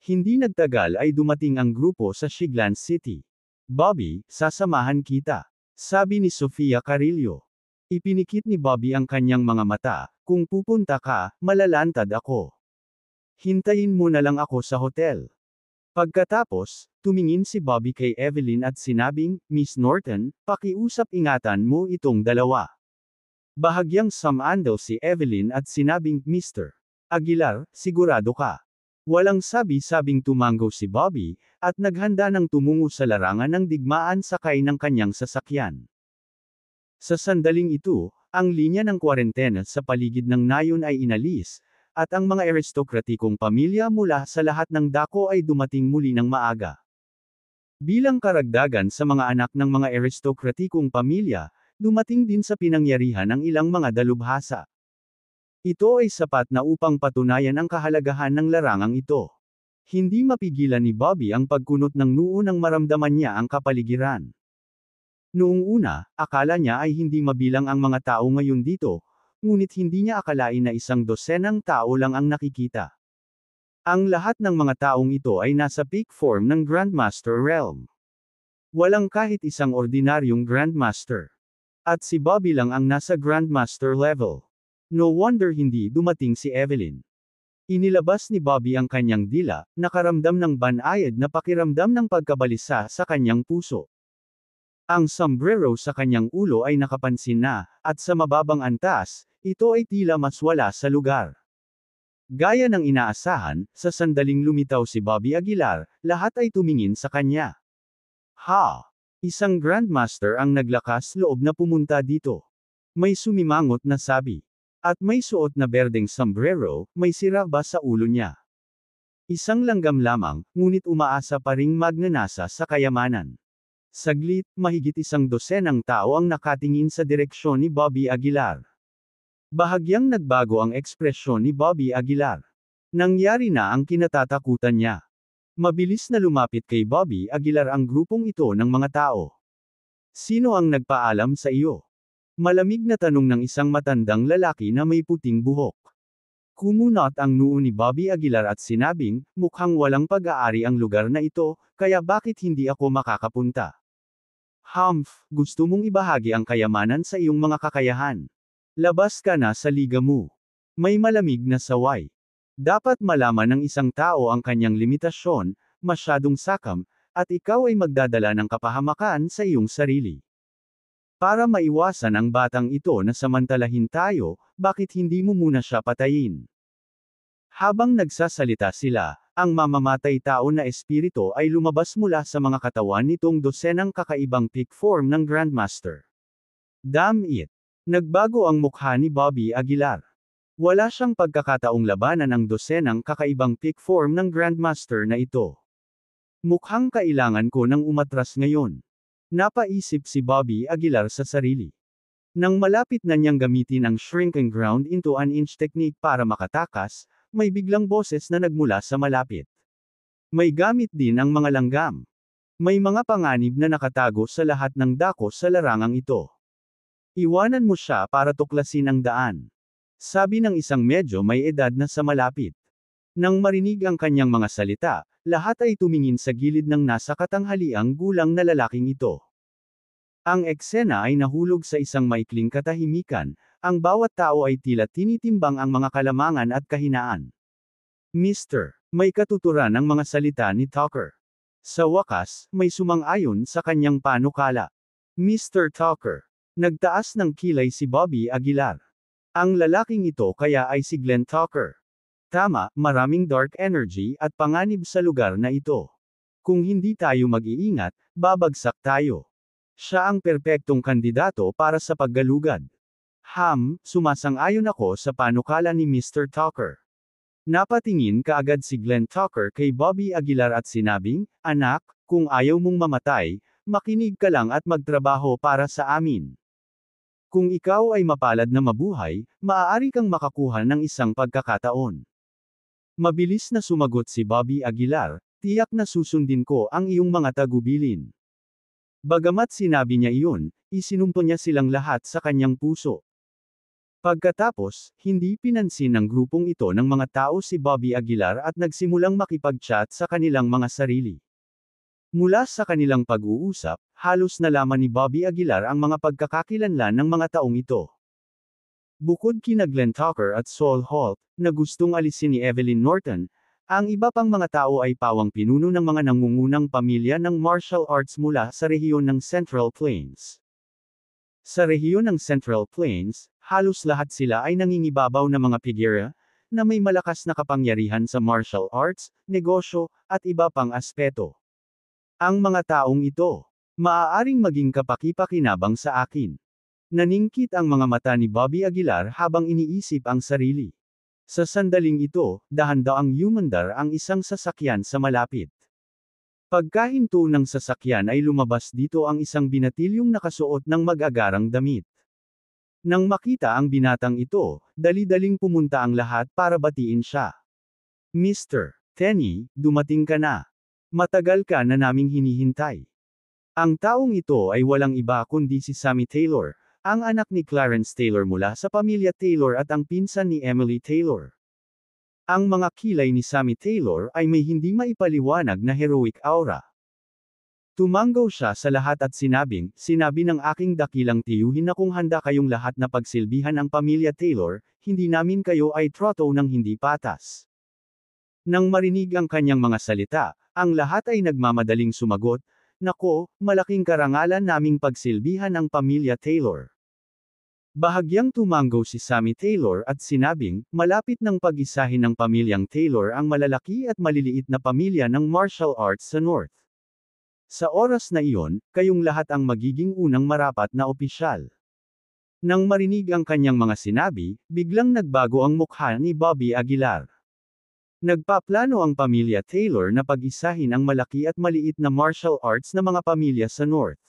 Hindi nagtagal ay dumating ang grupo sa Shiglan City. Bobby, sasamahan kita. Sabi ni Sofia Carillo. Ipinikit ni Bobby ang kanyang mga mata, kung pupunta ka, malalantad ako. Hintayin mo na lang ako sa hotel. Pagkatapos, tumingin si Bobby kay Evelyn at sinabing, Miss Norton, pakiusap ingatan mo itong dalawa. Bahagyang sumandal si Evelyn at sinabing, Mr. Aguilar, sigurado ka. Walang sabi-sabing tumanggo si Bobby, at naghanda ng tumungo sa larangan ng digmaan sakay ng kanyang sasakyan. Sa sandaling ito, ang linya ng kwarentena sa paligid ng nayon ay inalis, at ang mga aristokratikong pamilya mula sa lahat ng dako ay dumating muli ng maaga. Bilang karagdagan sa mga anak ng mga aristokratikong pamilya, dumating din sa pinangyarihan ang ilang mga dalubhasa. Ito ay sapat na upang patunayan ang kahalagahan ng larangang ito. Hindi mapigilan ni Bobby ang pagkunot ng noo nang maramdaman niya ang kapaligiran. Noong una, akala niya ay hindi mabilang ang mga tao ngayon dito, ngunit hindi niya akalain na 100 tao lang ang nakikita. Ang lahat ng mga taong ito ay nasa peak form ng Grandmaster realm. Walang kahit isang ordinaryong Grandmaster. At si Bobby lang ang nasa Grandmaster level. No wonder hindi dumating si Evelyn. Inilabas ni Bobby ang kanyang dila, nakaramdam ng banayad na pakiramdam ng pagkabalisa sa kanyang puso. Ang sombrero sa kanyang ulo ay nakapansin na, at sa mababang antas, ito ay tila mas wala sa lugar. Gaya ng inaasahan, sa sandaling lumitaw si Bobby Aguilar, lahat ay tumingin sa kanya. Ha! Isang Grandmaster ang naglakas loob na pumunta dito. May sumimangot na sabi. At may suot na berdeng sombrero, may sira ba sa ulo niya? Isang langgam lamang, ngunit umaasa pa ring magnanasa sa kayamanan. Saglit, mahigit 100 tao ang nakatingin sa direksyon ni Bobby Aguilar. Bahagyang nagbago ang ekspresyon ni Bobby Aguilar. Nangyari na ang kinatatakutan niya. Mabilis na lumapit kay Bobby Aguilar ang grupong ito ng mga tao. Sino ang nagpaalam sa iyo? Malamig na tanong ng isang matandang lalaki na may puting buhok. Kumunot ang noo ni Bobby Aguilar at sinabing, mukhang walang pag-aari ang lugar na ito, kaya bakit hindi ako makakapunta? Humph, gusto mong ibahagi ang kayamanan sa iyong mga kakayahan. Labas ka na sa liga mo. May malamig na saway. Dapat malaman ng isang tao ang kanyang limitasyon, masyadong sakam, at ikaw ay magdadala ng kapahamakan sa iyong sarili. Para maiwasan ang batang ito na samantalahin tayo, bakit hindi mo muna siya patayin? Habang nagsasalita sila, ang mamamatay tao na espiritu ay lumabas mula sa mga katawan nitong dosenang kakaibang peak form ng Grandmaster. Damn it! Nagbago ang mukha ni Bobby Aguilar. Wala siyang pagkakataong labanan ang dosenang kakaibang peak form ng Grandmaster na ito. Mukhang kailangan ko ng umatras ngayon. Napaisip si Bobby Aguilar sa sarili. Nang malapit na niyang gamitin ang shrinking ground into an inch technique para makatakas, may biglang boses na nagmula sa malapit. May gamit din ang mga langgam. May mga panganib na nakatago sa lahat ng dako sa larangang ito. Iwanan mo siya para tuklasin ang daan. Sabi ng isang medyo may edad na sa malapit. Nang marinig ang kanyang mga salita, lahat ay tumingin sa gilid ng nasa katanghaliang gulang na lalaking ito. Ang eksena ay nahulog sa isang maikling katahimikan, ang bawat tao ay tila tinitimbang ang mga kalamangan at kahinaan. Mister, may katuturan ang mga salita ni Tucker. Sa wakas, may sumang-ayon sa kanyang panukala. Mr. Tucker. Nagtaas ng kilay si Bobby Aguilar. Ang lalaking ito kaya ay si Glenn Tucker. Tama, maraming dark energy at panganib sa lugar na ito. Kung hindi tayo mag-iingat, babagsak tayo. Siya ang perpektong kandidato para sa paggalugad. Sumasang-ayon ako sa panukala ni Mr. Tucker. Napatingin kaagad si Glenn Tucker kay Bobby Aguilar at sinabing, anak, kung ayaw mong mamatay, makinig ka lang at magtrabaho para sa amin. Kung ikaw ay mapalad na mabuhay, maaari kang makakuha ng isang pagkakataon. Mabilis na sumagot si Bobby Aguilar, tiyak na susundin ko ang iyong mga tagubilin. Bagamat sinabi niya iyon, isinumpo niya silang lahat sa kanyang puso. Pagkatapos, hindi pinansin ng grupong ito ng mga tao si Bobby Aguilar at nagsimulang makipag-chat sa kanilang mga sarili. Mula sa kanilang pag-uusap, halos nalaman ni Bobby Aguilar ang mga pagkakakilanlan ng mga taong ito. Bukod kina Glenn Tucker at Saul Holt, na gustong alisin ni Evelyn Norton, ang iba pang mga tao ay pawang pinuno ng mga nangungunang pamilya ng martial arts mula sa rehiyon ng Central Plains. Sa rehiyon ng Central Plains, halos lahat sila ay nangingibabaw na mga figura, na may malakas na kapangyarihan sa martial arts, negosyo, at iba pang aspeto. Ang mga taong ito, maaaring maging kapaki-pakinabang sa akin. Naningkit ang mga mata ni Bobby Aguilar habang iniisip ang sarili. Sa sandaling ito, dahan-daang humandar ang isang sasakyan sa malapit. Pagkahinto ng sasakyan ay lumabas dito ang isang binatilyong nakasuot ng mag-agarang damit. Nang makita ang binatang ito, dali-daling pumunta ang lahat para batiin siya. Mr. Tenny, dumating ka na. Matagal ka na naming hinihintay. Ang taong ito ay walang iba kundi si Sammy Taylor, ang anak ni Clarence Taylor mula sa pamilya Taylor at ang pinsan ni Emily Taylor. Ang mga kilay ni Sammy Taylor ay may hindi maipaliwanag na heroic aura. Tumanggaw siya sa lahat at sinabi ng aking dakilang tiyuhin na kung handa kayong lahat na pagsilbihan ang pamilya Taylor, hindi namin kayo ay troto ng hindi patas. Nang marinig ang kanyang mga salita, ang lahat ay nagmamadaling sumagot, nako, malaking karangalan naming pagsilbihan ang pamilya Taylor. Bahagyang tumanggaw si Sammy Taylor at sinabing, malapit ng pag-isahin ng pamilyang Taylor ang malalaki at maliliit na pamilya ng martial arts sa North. Sa oras na iyon, kayong lahat ang magiging unang marapat na opisyal. Nang marinig ang kanyang mga sinabi, biglang nagbago ang mukha ni Bobby Aguilar. Nagpaplano ang pamilya Taylor na pag-isahin ang malaki at maliit na martial arts na mga pamilya sa North